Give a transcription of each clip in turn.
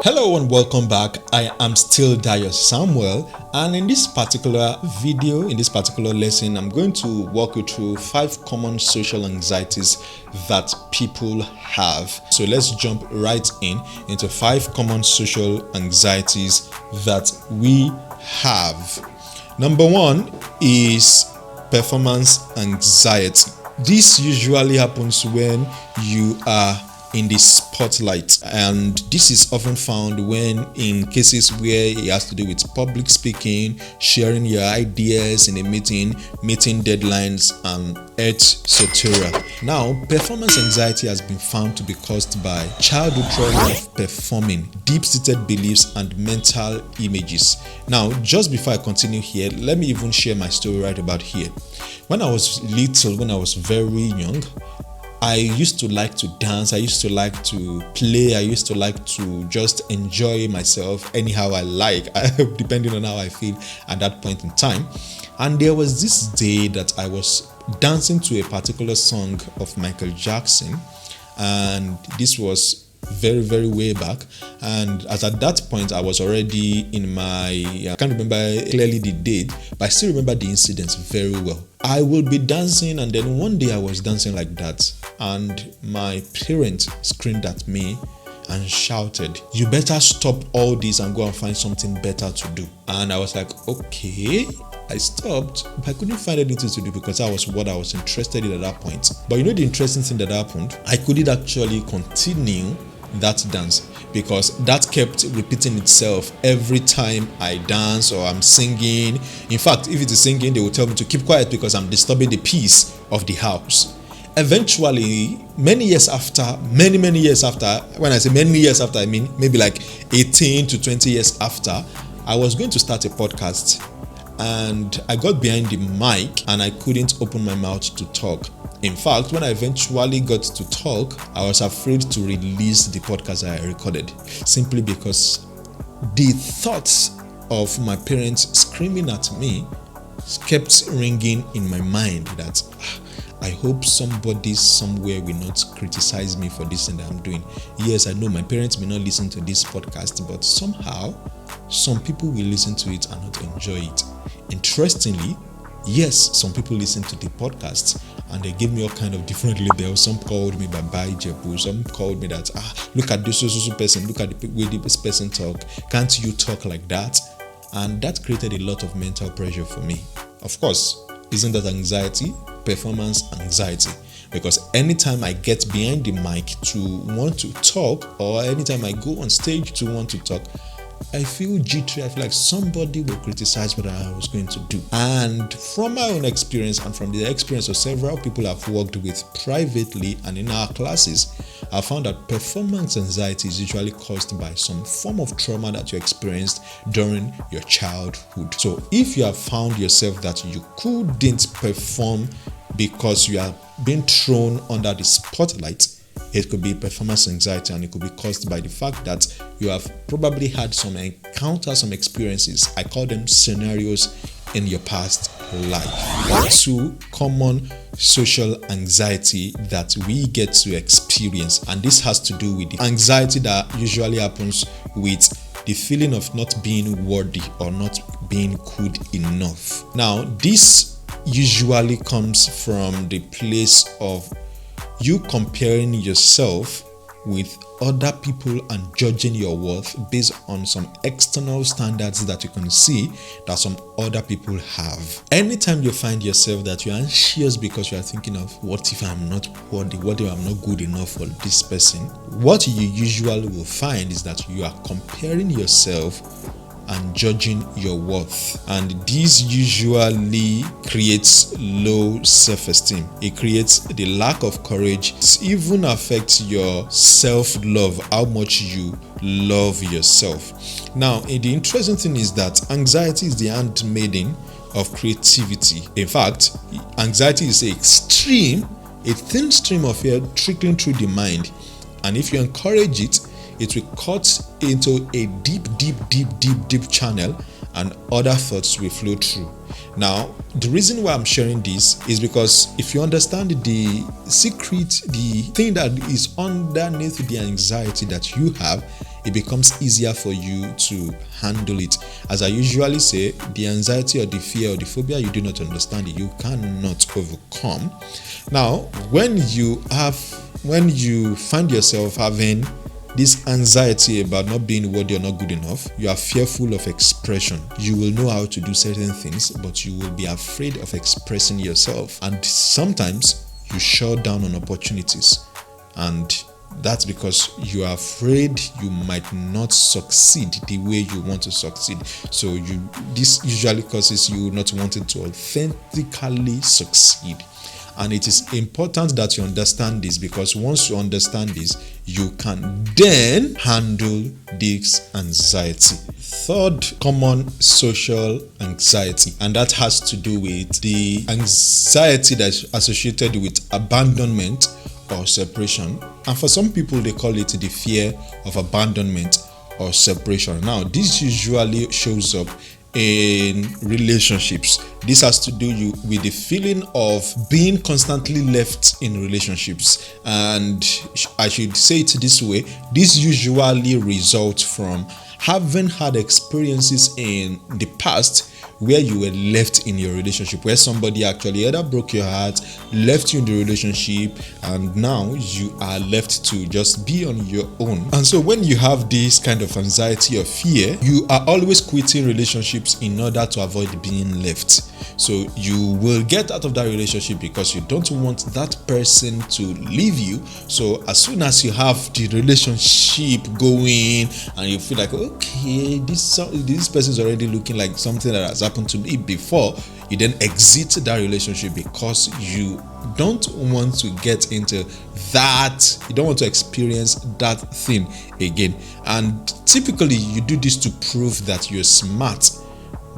Hello and welcome back. I am still Dayo Samuel, and in this particular video, in this particular lesson, I'm going to walk you through 5 common social anxieties that people have. So let's jump right into 5 common social anxieties that we have. Number 1 is performance anxiety. This usually happens when you are in the spotlight, and this is often found when in cases where it has to do with public speaking, sharing your ideas in a meeting deadlines, and etc. Now, performance anxiety has been found to be caused by childhood trauma of performing, deep-seated beliefs, and mental images. Now, just before I continue here, let me even share my story right about here. When I was little, when I was very young, I used to like to dance, I used to like to play, I used to like to just enjoy myself anyhow I like, depending on how I feel at that point in time. And there was this day that I was dancing to a particular song of Michael Jackson, and this was very way back, and as at that point I was already in my I can't remember clearly the date, but I still remember the incidents very well. I will be dancing, and then one day I was dancing like that, and my parents screamed at me and shouted, "You better stop all this and go and find something better to do." And I was like, okay. I stopped, but I couldn't find anything to do because that was what I was interested in at that point. But you know the interesting thing that happened? I couldn't actually continue that dance because that kept repeating itself every time I dance or I'm singing. In fact, if it is singing, they will tell me to keep quiet because I'm disturbing the peace of the house. Eventually, many years after, when I say many years after, I mean maybe like 18 to 20 years after, I was going to start a podcast, and I got behind the mic and I couldn't open my mouth to talk. In fact, when I eventually got to talk, I was afraid to release the podcast I recorded, simply because the thoughts of my parents screaming at me kept ringing in my mind that I hope somebody somewhere will not criticize me for this thing that I'm doing. Yes, I know my parents may not listen to this podcast, but somehow some people will listen to it and not enjoy it. Interestingly, yes, some people listen to the podcast and they give me all kind of different labels. Some called me Baba Ijebu, some called me that, look at this so person, look at the way this person talk. Can't you talk like that? And that created a lot of mental pressure for me. Of course, isn't that anxiety? Performance anxiety. Because anytime I get behind the mic to want to talk, or anytime I go on stage to want to talk, I feel jittery. I feel like somebody will criticize what I was going to do. And from my own experience and from the experience of several people I've worked with privately and in our classes, I found that performance anxiety is usually caused by some form of trauma that you experienced during your childhood. So if you have found yourself that you couldn't perform because you are being thrown under the spotlight, it could be performance anxiety, and it could be caused by the fact that you have probably had some encounters, some experiences. I call them scenarios in your past life. 2 common social anxiety that we get to experience, and this has to do with the anxiety that usually happens with the feeling of not being worthy or not being good enough. Now, this usually comes from the place of you comparing yourself with other people and judging your worth based on some external standards that you can see that some other people have. Anytime you find yourself that you're anxious because you are thinking of what if I'm not worthy, what if I'm not good enough for this person, what you usually will find is that you are comparing yourself and judging your worth, and this usually creates low self-esteem. It creates the lack of courage. It even affects your self-love, how much you love yourself. Now, the interesting thing is that anxiety is the handmaiden of creativity. In fact, anxiety is a thin stream of air trickling through the mind, and if you encourage it, it will cut into a deep channel, and other thoughts will flow through. Now, the reason why I'm sharing this is because if you understand the secret, the thing that is underneath the anxiety that you have, it becomes easier for you to handle it. As I usually say, the anxiety or the fear or the phobia you do not understand, you cannot overcome. Now, when you find yourself having this anxiety about not being worthy or not good enough, you are fearful of expression. You will know how to do certain things, but you will be afraid of expressing yourself. And sometimes you shut down on opportunities. And that's because you are afraid you might not succeed the way you want to succeed. So this usually causes you not wanting to authentically succeed. And it is important that you understand this, because once you understand this, you can then handle this anxiety. Third common social anxiety, and that has to do with the anxiety that's associated with abandonment or separation. And for some people, they call it the fear of abandonment or separation. Now, this usually shows up in relationships. This has to do with the feeling of being constantly left in relationships. And I should say it this way, this usually results from having had experiences in the past where you were left in your relationship, where somebody actually either broke your heart, left you in the relationship, and now you are left to just be on your own. And so when you have this kind of anxiety or fear, you are always quitting relationships in order to avoid being left. So you will get out of that relationship because you don't want that person to leave you. So as soon as you have the relationship going and you feel like, okay, this person is already looking like something that has happened to me before, you then exit that relationship because you don't want to get into that, you don't want to experience that thing again. And typically you do this to prove that you're smart,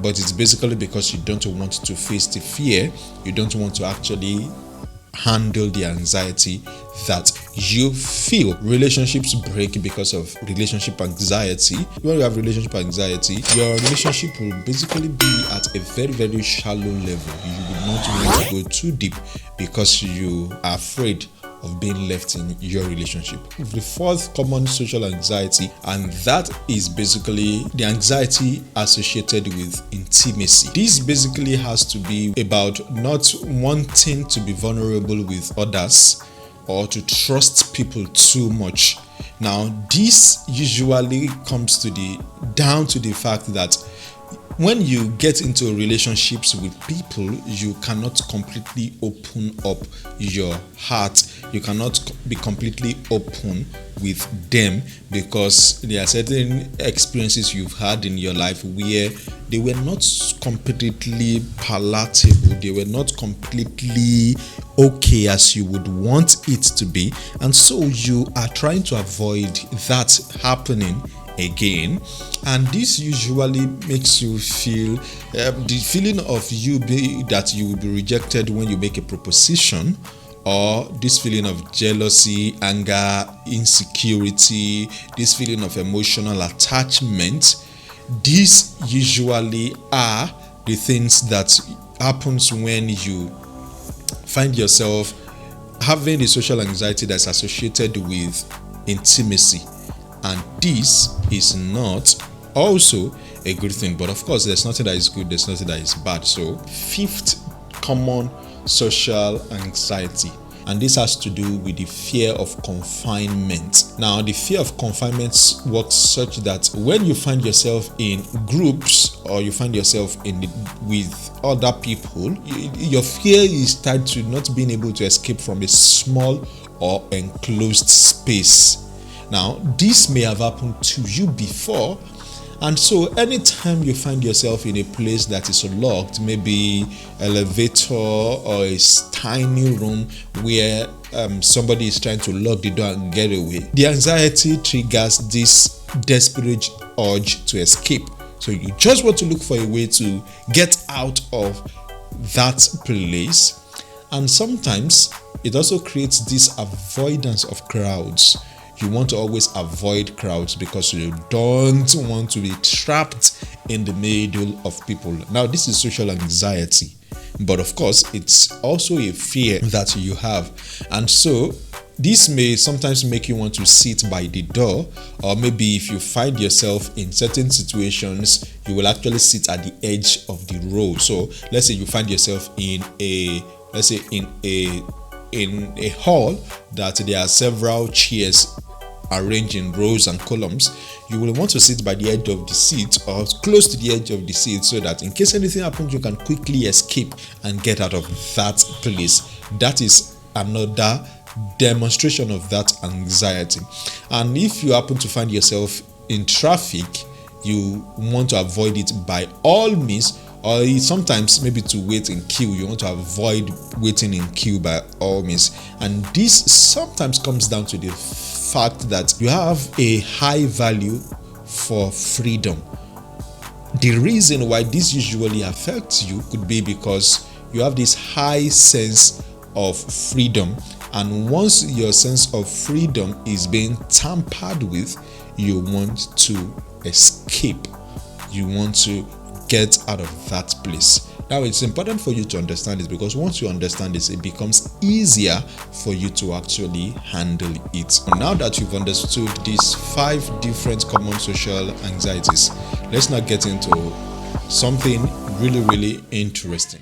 but it's basically because you don't want to face the fear, you don't want to actually handle the anxiety that you feel. Relationships break because of relationship anxiety. When you have relationship anxiety, your relationship will basically be at a very, very shallow level. You will not want to go too deep because you are afraid of being left in your relationship. The fourth common social anxiety, and that is basically the anxiety associated with intimacy. This basically has to be about not wanting to be vulnerable with others or to trust people too much. Now, this usually comes down to the fact that when you get into relationships with people, you cannot completely open up your heart. You cannot be completely open with them because there are certain experiences you've had in your life where they were not completely palatable. They were not completely okay as you would want it to be. And so you are trying to avoid that happening again, and this usually makes you feel the feeling of that you will be rejected when you make a proposition, or this feeling of jealousy, anger, insecurity, this feeling of emotional attachment. These usually are the things that happens when you find yourself having the social anxiety that's associated with intimacy. And this is not also a good thing. But of course, there's nothing that is good, there's nothing that is bad. So, fifth common social anxiety, and this has to do with the fear of confinement. Now, the fear of confinement works such that when you find yourself in groups or you find yourself with other people, your fear is tied to not being able to escape from a small or enclosed space. Now, this may have happened to you before, and so anytime you find yourself in a place that is locked, maybe elevator or a tiny room where somebody is trying to lock the door and get away, the anxiety triggers this desperate urge to escape. So you just want to look for a way to get out of that place. And sometimes it also creates this avoidance of crowds. You want to always avoid crowds because you don't want to be trapped in the middle of people. Now, this is social anxiety, but of course, it's also a fear that you have. And so, This may sometimes make you want to sit by the door, or maybe if you find yourself in certain situations, you will actually sit at the edge of the row. So let's say you find yourself in a hall that there are several chairs arranged in rows and columns. You will want to sit by the edge of the seat or close to the edge of the seat, so that in case anything happens, you can quickly escape and get out of that place. That is another demonstration of that anxiety. And if you happen to find yourself in traffic, you want to avoid it by all means, or sometimes maybe to wait in queue, you want to avoid waiting in queue by all means. And this sometimes comes down to the fact that you have a high value for freedom. The reason why this usually affects you could be because you have this high sense of freedom, and once your sense of freedom is being tampered with, you want to escape. You want to get out of that place. Now, it's important for you to understand this, because once you understand this, it becomes easier for you to actually handle it. Now that you've understood these 5 different common social anxieties, let's now get into something really interesting.